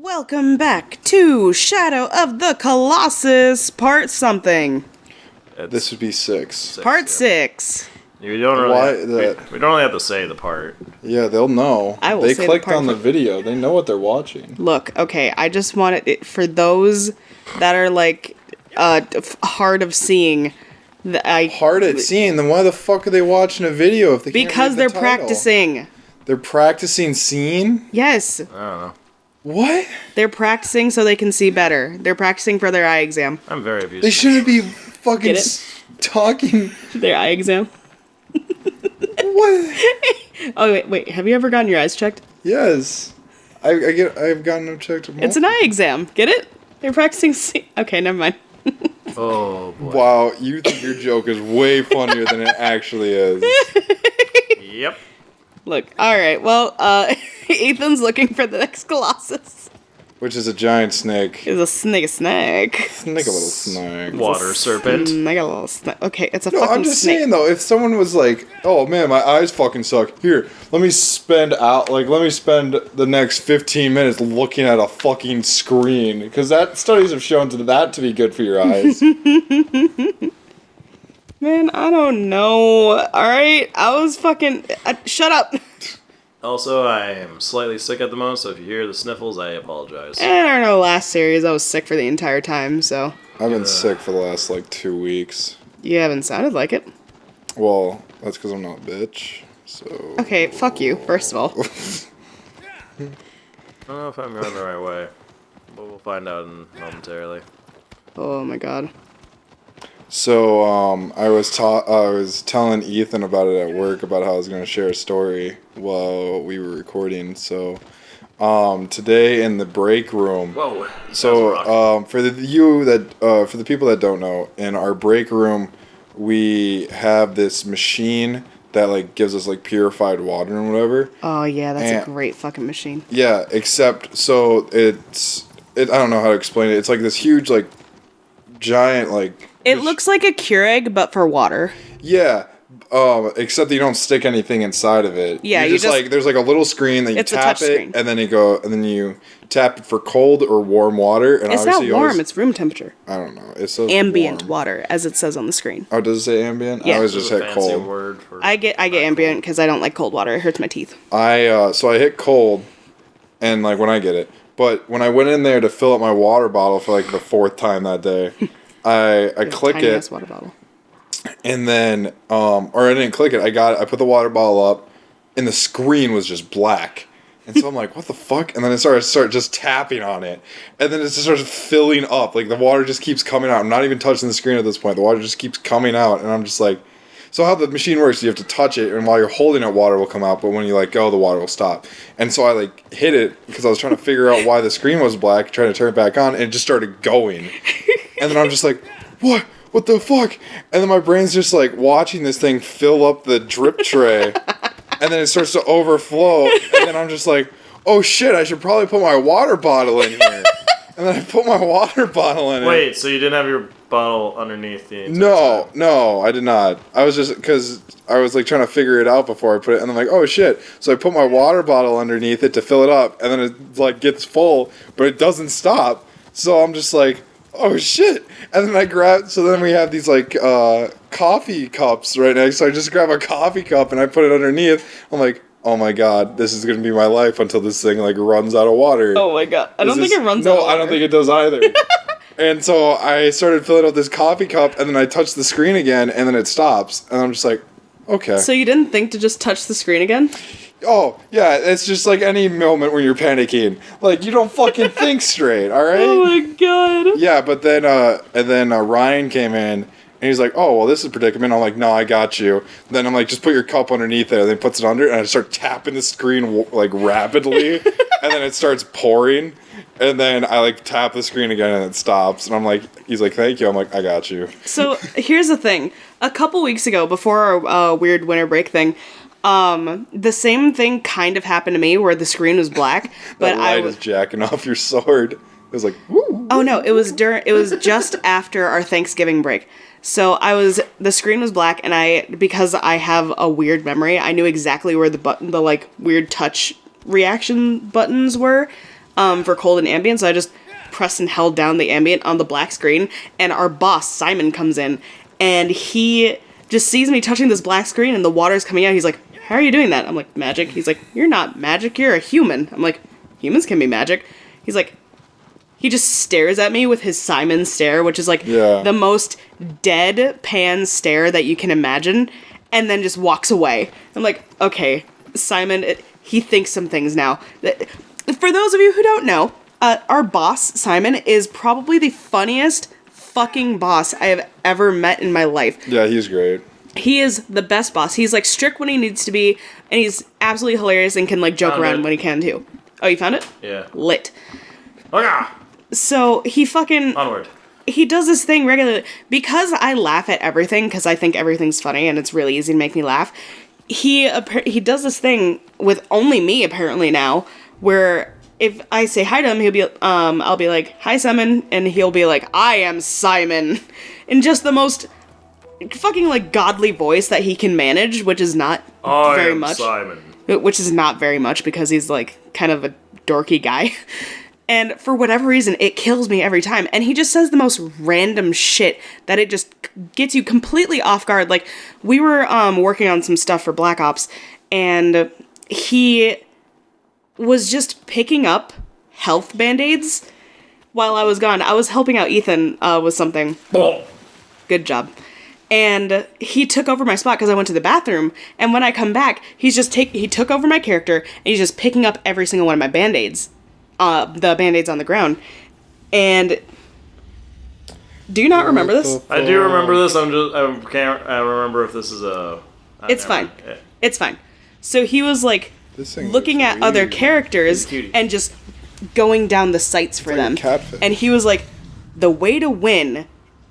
Welcome back to Shadow of the Colossus, part something. This would be six. Part 6. We don't really have to say the part. Yeah, they'll know. I will they say clicked the part on the video. They know what they're watching. Look, okay, I just wanted it for those that are like hard of seeing. Hard at seeing? Then why the fuck are they watching a video if they can't Because read the they're title? practicing. They're practicing seeing? Yes. I don't know. What? They're practicing so they can see better. They're practicing for their eye exam. I'm very abused. They shouldn't be fucking Get it? talking. Their eye exam. What? Oh, wait. Have you ever gotten your eyes checked? Yes. I've gotten them checked. It's an eye exam. Get it? They're practicing Okay, never mind. Oh, boy. Wow, you think your joke is way funnier than it actually is. Yep. Look, alright, well, Ethan's looking for the next Colossus. Which is a giant snake. It's a snake. Snake, a little snake. Water serpent. Snake, a little snake. Okay, it's a No, fucking I'm just snake. saying though, if someone was like, "Oh man, my eyes fucking suck. Here, let me spend the next 15 minutes looking at a fucking screen," because that studies have shown that to be good for your eyes. Man, I don't know. Alright, I was fucking... shut up! Also, I am slightly sick at the moment, so if you hear the sniffles, I apologize. I don't know, last series I was sick for the entire time, so... I've been sick for the last 2 weeks. You haven't sounded like it. Well, that's because I'm not a bitch. So. Okay, fuck you, first of all. I don't know if I'm going the right way, but we'll find out momentarily. Oh my god. So, I was telling Ethan about it at work about how I was going to share a story while we were recording. So, today in the break room. Whoa. So, for the people that don't know, in our break room, we have this machine that gives us purified water and whatever. Oh yeah, that's a great fucking machine. Yeah, except so I don't know how to explain it. It's this huge giant It looks like a Keurig, but for water. Yeah, except that you don't stick anything inside of it. Yeah, you just there's a little screen that you It's a tap touch it, screen. and then you tap it for cold or warm water. And It's not obviously warm, it's room temperature. I don't know. It says Ambient warm. water, as it says on the screen. Oh, does it say ambient? Yeah. I always This just is a hit fancy cold. word for I get ambient because I don't like cold water. It hurts my teeth. So I hit cold, and when I get it, but when I went in there to fill up my water bottle for the 4th time that day, I click Tiny it. ass water bottle. And then, or I didn't click it. I put the water bottle up, and the screen was just black. And so I'm like, what the fuck? And then I start just tapping on it. And then it just starts filling up. The water just keeps coming out. I'm not even touching the screen at this point. The water just keeps coming out. And I'm just like, so how the machine works, you have to touch it, and while you're holding it, water will come out. But when you let go, the water will stop. And so I hit it because I was trying to figure out why the screen was black, trying to turn it back on, and it just started going. And then I'm just like, what? What the fuck? And then my brain's just watching this thing fill up the drip tray. And then it starts to overflow. And then I'm just like, oh shit, I should probably put my water bottle in here. And then I put my water bottle in it. Wait, so you didn't have your bottle underneath the entire time? No, I did not. I was just, because I was trying to figure it out before I put it. And I'm like, oh shit. So I put my water bottle underneath it to fill it up. And then it gets full, but it doesn't stop. So I'm just like, oh shit. And then then we have these coffee cups right next. So I just grab a coffee cup and I put it underneath. I'm like, oh my god, this is going to be my life until this thing runs out of water. Oh my god. I don't think it runs out of water. No, I don't think it does either. And so I started filling up this coffee cup, and then I touched the screen again, and then it stops. And I'm just like, okay. So you didn't think to just touch the screen again? Oh, yeah, it's just any moment when you're panicking. You don't fucking think straight, alright? Oh my god. Yeah, but then Ryan came in, and he's like, oh, well, this is a predicament. I'm like, no, I got you. Then I'm like, just put your cup underneath it, and then he puts it under, and I start tapping the screen, rapidly, and then it starts pouring, and then I, tap the screen again, and it stops, and I'm like, he's like, thank you. I'm like, I got you. So, here's the thing. A couple weeks ago, before our weird winter break thing, the same thing kind of happened to me, where the screen was black, but That light is jacking off your sword. It was like, woo. Oh no, it was just after our Thanksgiving break. So the screen was black, and because I have a weird memory, I knew exactly where the weird touch reaction buttons were. for cold and ambient, so I just pressed and held down the ambient on the black screen, and our boss, Simon, comes in, and he just sees me touching this black screen, and the water's coming out. He's like, how are you doing that? I'm like, magic. He's like, you're not magic, you're a human. I'm like, humans can be magic. He's like, he just stares at me with his Simon stare, which is like the most deadpan stare that you can imagine, and then just walks away. I'm like, okay, Simon, he thinks some things now. For those of you who don't know, our boss, Simon, is probably the funniest fucking boss I have ever met in my life. Yeah, he's great. He is the best boss. He's like strict when he needs to be, and he's absolutely hilarious and can like joke around when he can too. Oh, you found it? Yeah. Lit. Oh yeah. So he fucking... Onward. He does this thing regularly. Because I laugh at everything, because I think everything's funny and it's really easy to make me laugh, he does this thing with only me, apparently now, where if I say hi to him, he'll be, I'll be like, hi, Simon, and he'll be like, I am Simon, in just the most fucking, like, godly voice that he can manage, which is not very much. Simon. Which is not very much, because he's, like, kind of a dorky guy. And for whatever reason, it kills me every time. And he just says the most random shit that it just gets you completely off guard. Like, we were working on some stuff for Black Ops, and he was just picking up health band-aids while I was gone. I was helping out Ethan with something. Good job. And he took over my spot because I went to the bathroom. And when I come back, he took over my character, and he's just picking up every single one of my band-aids. The band-aids on the ground. And do you not remember this? I do remember this. I remember if this is a... It's fine. It's fine. So he was like looking at other characters and just going down the sights for them. And he was like, the way to win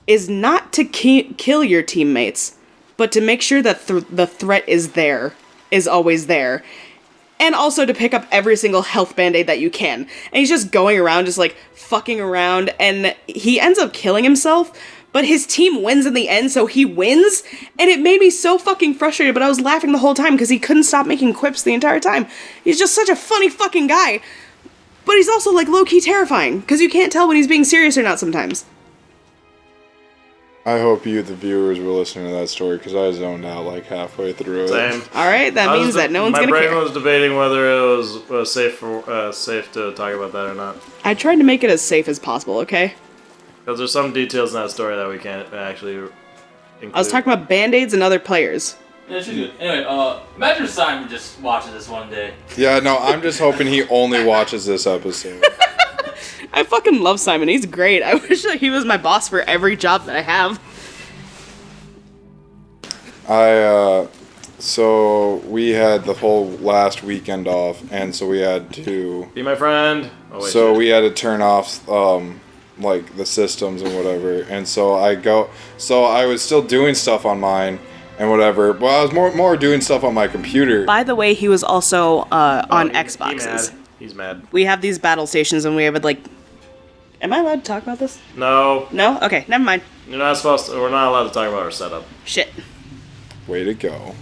is not to kill your teammates, but to make sure that the threat is always there. And also to pick up every single health band-aid that you can. And he's just going around, just like fucking around, and he ends up killing himself, but his team wins in the end, so he wins, and it made me so fucking frustrated, but I was laughing the whole time because he couldn't stop making quips the entire time. He's just such a funny fucking guy. But he's also like low-key terrifying, because you can't tell when he's being serious or not sometimes. I hope you, the viewers, were listening to that story, because I zoned out like halfway through it. Same. Alright, that means that no one's gonna care. My brain was debating whether it was safe to talk about that or not. I tried to make it as safe as possible, okay? Because there's some details in that story that we can't actually include. I was talking about band-aids and other players. Yeah, she's good. Anyway, imagine Simon just watches this one day. Yeah, no, I'm just hoping he only watches this episode. I fucking love Simon. He's great. I wish that he was my boss for every job that I have. So we had the whole last weekend off, and so we had to... Be my friend. Oh, wait, so we had to turn off, like, the systems and whatever, and so I was still doing stuff on mine and whatever, but I was more doing stuff on my computer. By the way, he was also on Xboxes. He's mad. We have these battle stations, and we have like... Am I allowed to talk about this? No. No? Okay, never mind. We're not allowed to talk about our setup. Shit. Way to go.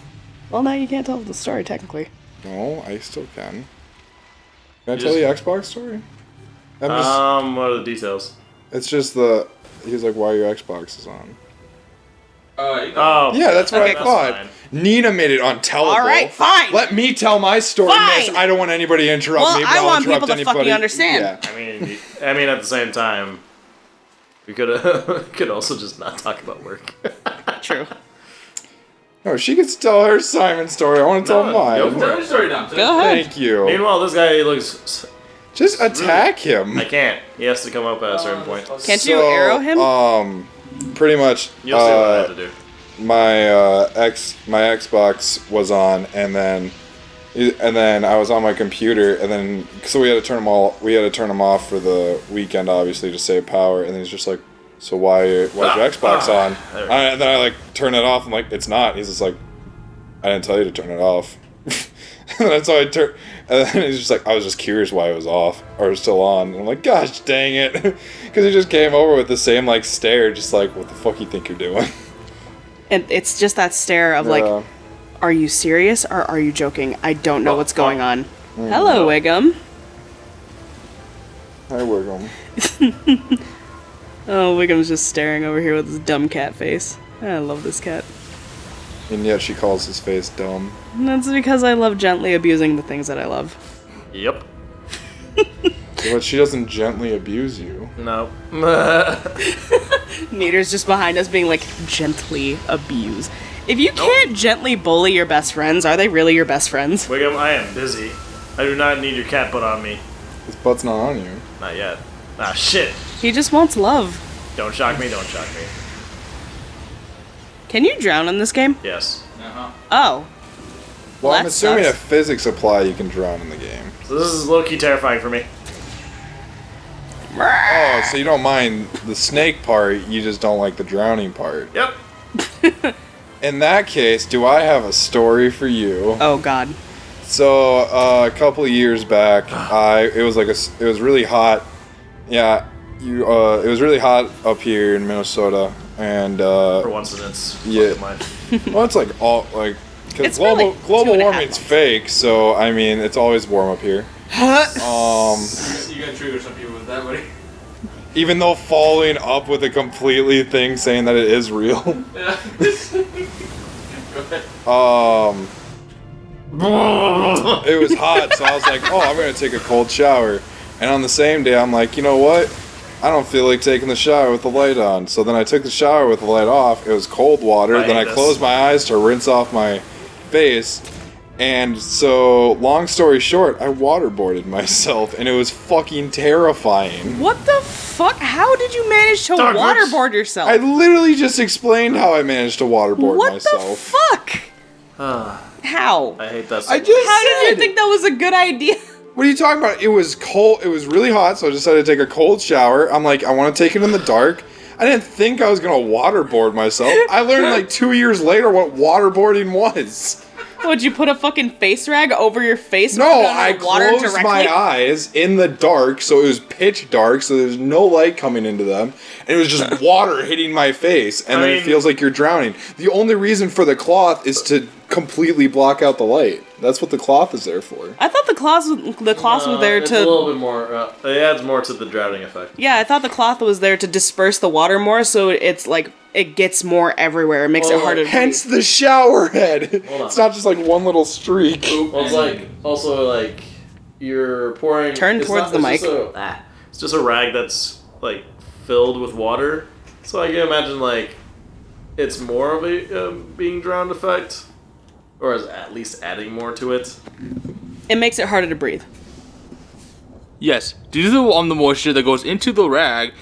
Well, now you can't tell the story, technically. No, I still can. Can I tell the Xbox story? What are the details? It's just he's like, why your Xbox is on. Oh. Yeah, that's what Okay, I thought. fine. Nina made it untellable. Alright, fine. Let me tell my story, Fine. miss. I don't want anybody to interrupt Well, me, but I I'll want interrupt people to anybody. fucking understand. Yeah. I mean, at the same time, we could also just not talk about work. True. No, she could tell her Simon story. I want to tell No, mine. go for Tell your story down. Go ahead. Thank you. Meanwhile, this guy looks... Just attack him. I can't. He has to come up at a certain point. Can't you arrow him? Pretty much. You'll see what I have to do. My Xbox was on, and then I was on my computer, and then so we had to turn them off for the weekend, obviously, to save power. And then he's just like, so why's your Xbox on? And then I like turn it off. I'm like, it's not. He's just like, I didn't tell you to turn it off. And that's how I turned. And then he's just like, I was just curious why it was off or still on. And I'm like, gosh dang it, because he just came over with the same like stare, just like, what the fuck you think you're doing? And it's just that stare of like, are you serious or are you joking? I don't know what's going on. Hello, Wiggum. Hi, Wiggum. Oh, Wiggum's just staring over here with his dumb cat face. I love this cat. And yet she calls his face dumb. And that's because I love gently abusing the things that I love. Yep. But she doesn't gently abuse you. No. Neater's just behind us being like, gently abuse. If you can't gently bully your best friends, are they really your best friends? Wiggum, I am busy. I do not need your cat butt on me. His butt's not on you. Not yet. Ah, shit. He just wants love. Don't shock me, don't shock me. Can you drown in this game? Yes. Uh-huh. Oh. Well, I'm that assuming sucks. if physics apply, you can drown in the game. So this is low-key terrifying for me. Oh, so you don't mind the snake part, you just don't like the drowning part. Yep. In that case, do I have a story for you? Oh, God. So, a couple of years back, it was really hot. Yeah, it was really hot up here in Minnesota, and For once, it's yeah. mine. Well, it's like all like because It's been, like, global 2.5 warming's months. fake, so I mean it's always warm up here. You gotta trigger some people with that, buddy. Even though following up with a completely thing saying that it is real. Yeah. Go ahead. It was hot, so I was like, oh, I'm gonna take a cold shower. And on the same day, I'm like, you know what? I don't feel like taking the shower with the light on. So then I took the shower with the light off. It was cold water. I Then hate I this. closed my eyes to rinse off my face. And so, long story short, I waterboarded myself, and it was fucking terrifying. What the fuck? How did you manage to Douglas. waterboard yourself? I literally just explained how I managed to waterboard what myself. the fuck? How? I hate that so I much. just How did you said- think that was a good idea? What are you talking about? It was cold. It was really hot, so I decided to take a cold shower. I'm like, I want to take it in the dark. I didn't think I was going to waterboard myself. I learned like 2 years later what waterboarding was. Would you put a fucking face rag over your face? and No, put it under I the water closed directly? my eyes in the dark, so it was pitch dark, so there's no light coming into them, and it was just water hitting my face, and I then mean- it feels like you're drowning. The only reason for the cloth is to completely block out the light. That's what the cloth is there for. I thought the cloth was there It's to. a little bit more. It adds more to the drowning effect. Yeah, I thought the cloth was there to disperse the water more, so it's like it gets more everywhere. It makes it Well, harder to Hence breathe. the shower head. Hold on. It's not just like one little streak. Well, it's like also like you're pouring. Turn it's towards not- the it's mic. just a- It's just a rag that's like filled with water, so I can imagine like it's more of a being drowned effect, or is at least adding more to it. It makes it harder to breathe. Yes, due to the moisture that goes into the rag,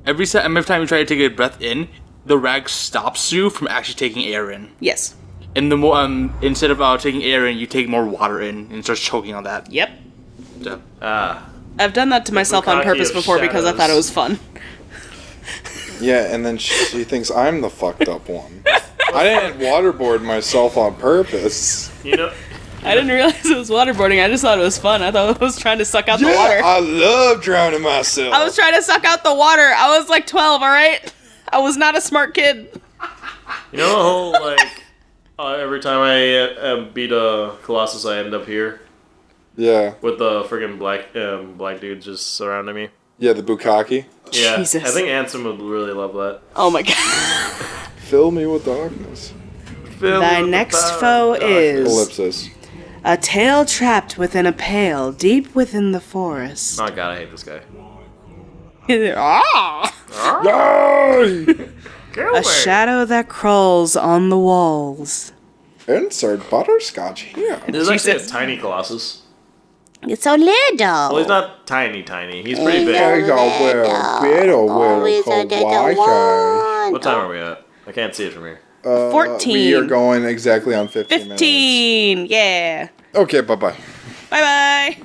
every time you try to take a breath in, the rag stops you from actually taking air in. Yes. And the more instead of taking air in, you take more water in and starts choking on that. Yep. So, I've done that to myself on Bukkake purpose of before because I thought it was fun. Yeah, and then she thinks I'm the fucked up one. I didn't waterboard myself on purpose. You know, I didn't realize it was waterboarding. I just thought it was fun. I thought I was trying to suck out the Yeah, water. I love drowning myself. I was trying to suck out the water. I was like 12, alright? I was not a smart kid. you know the whole like every time I beat a Colossus, I end up here Yeah, with the friggin' black dude just surrounding me. yeah, the bukkake. Yeah, Jesus. I think Ansem would really love that. Oh my god. Fill me with darkness. Fill Thy me with the next power foe of darkness. is- Ellipsis. A tail trapped within a pail deep within the forest. Oh god, I hate this guy. Ah! Yay! Get A away. shadow that crawls on the walls. Insert butterscotch here. This is actually a Jesus. tiny Colossus. It's so little. Well, he's not tiny. He's pretty There big. you go, well, little Hawaii. What time are we at? I can't see it from here. 14. We are going exactly on 15 minutes. 15. Yeah. Okay, bye-bye. Bye bye.